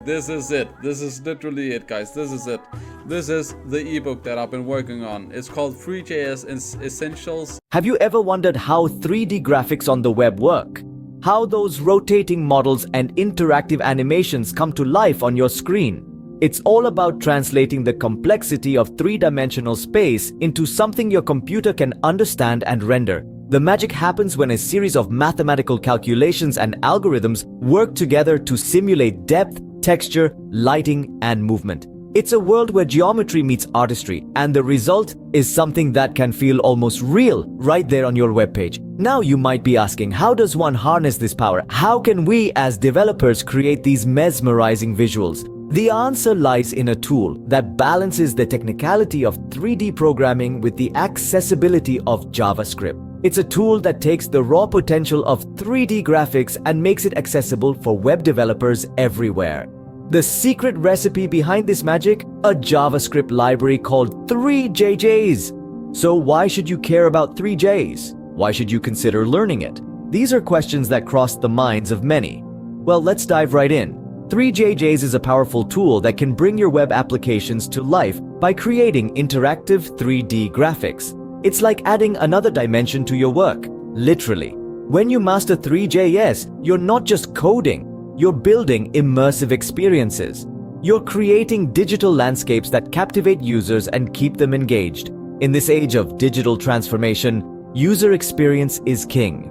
This is it. This is literally it, guys. This is it. This is the ebook that I've been working on. It's called Threejs Essentials. Have you ever wondered how 3D graphics on the web work? How those rotating models and interactive animations come to life on your screen? It's all about translating the complexity of three-dimensional space into something your computer can understand and render. The magic happens when a series of mathematical calculations and algorithms work together to simulate depth, texture, lighting, and movement. It's a world where geometry meets artistry, and the result is something that can feel almost real right there on your webpage. Now you might be asking, how does one harness this power? How can we as developers create these mesmerizing visuals? The answer lies in a tool that balances the technicality of 3D programming with the accessibility of JavaScript. It's a tool that takes the raw potential of 3D graphics and makes it accessible for web developers everywhere. The secret recipe behind this magic? A JavaScript library called Threejs. So why should you care about Threejs? Why should you consider learning it? These are questions that cross the minds of many. Well, let's dive right in. Threejs is a powerful tool that can bring your web applications to life by creating interactive 3D graphics. It's like adding another dimension to your work, literally. When you master Threejs, you're not just coding, you're building immersive experiences. You're creating digital landscapes that captivate users and keep them engaged. In this age of digital transformation, user experience is king.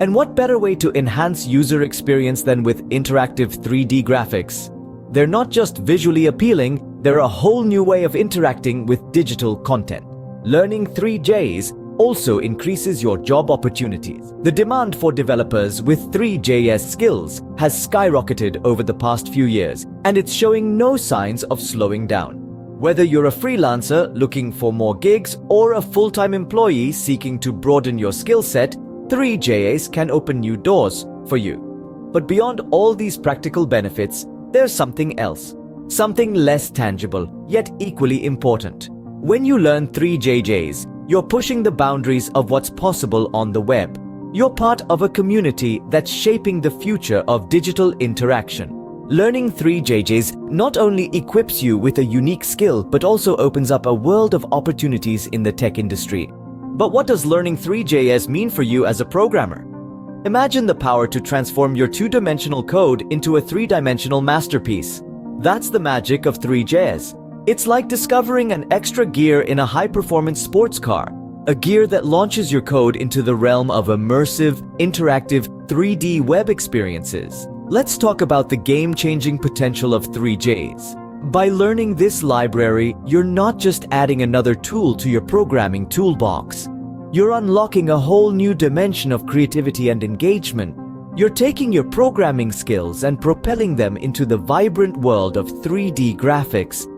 And what better way to enhance user experience than with interactive 3D graphics? They're not just visually appealing, they're a whole new way of interacting with digital content. Learning Threejs also increases your job opportunities. The demand for developers with Threejs skills has skyrocketed over the past few years, and it's showing no signs of slowing down. Whether you're a freelancer looking for more gigs or a full-time employee seeking to broaden your skill set, Threejs can open new doors for you. But beyond all these practical benefits, there's something else. Something less tangible, yet equally important. When you learn Threejs, you're pushing the boundaries of what's possible on the web. You're part of a community that's shaping the future of digital interaction. Learning Threejs not only equips you with a unique skill, but also opens up a world of opportunities in the tech industry. But what does learning Threejs mean for you as a programmer? Imagine the power to transform your two-dimensional code into a three-dimensional masterpiece. That's the magic of Threejs. It's like discovering an extra gear in a high-performance sports car, a gear that launches your code into the realm of immersive, interactive 3D web experiences. Let's talk about the game-changing potential of Threejs. By learning this library, you're not just adding another tool to your programming toolbox. You're unlocking a whole new dimension of creativity and engagement. You're taking your programming skills and propelling them into the vibrant world of 3D graphics.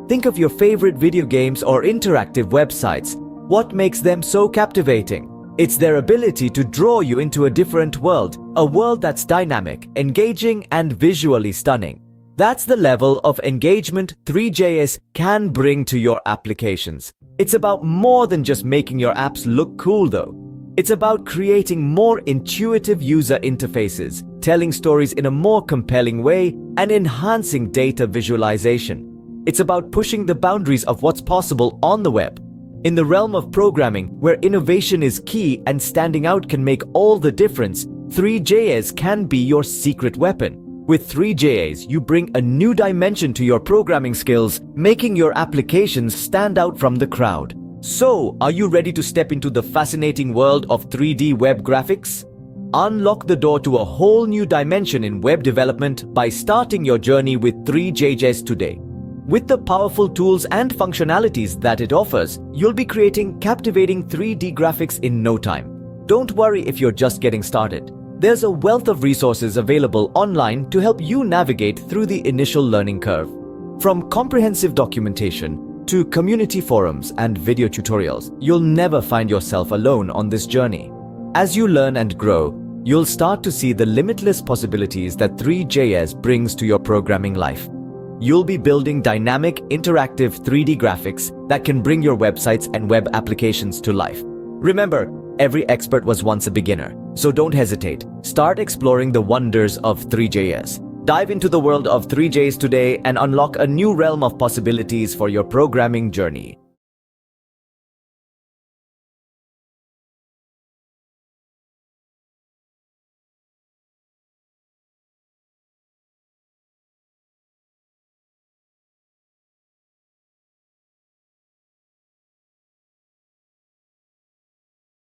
Think of your favorite video games or interactive websites. What makes them so captivating? It's their ability to draw you into a different world, a world that's dynamic, engaging, and visually stunning. That's the level of engagement Threejs can bring to your applications. It's about more than just making your apps look cool though. It's about creating more intuitive user interfaces, telling stories in a more compelling way, and enhancing data visualization. It's about pushing the boundaries of what's possible on the web. In the realm of programming, where innovation is key and standing out can make all the difference, Threejs can be your secret weapon. With Threejs, you bring a new dimension to your programming skills, making your applications stand out from the crowd. So, are you ready to step into the fascinating world of 3D web graphics? Unlock the door to a whole new dimension in web development by starting your journey with Threejs today. With the powerful tools and functionalities that it offers, you'll be creating captivating 3D graphics in no time. Don't worry if you're just getting started. There's a wealth of resources available online to help you navigate through the initial learning curve. From comprehensive documentation to community forums and video tutorials, you'll never find yourself alone on this journey. As you learn and grow, you'll start to see the limitless possibilities that Threejs brings to your programming life. You'll be building dynamic, interactive 3D graphics that can bring your websites and web applications to life. Remember, every expert was once a beginner, so don't hesitate. Start exploring the wonders of Threejs. Dive into the world of Threejs today and unlock a new realm of possibilities for your programming journey.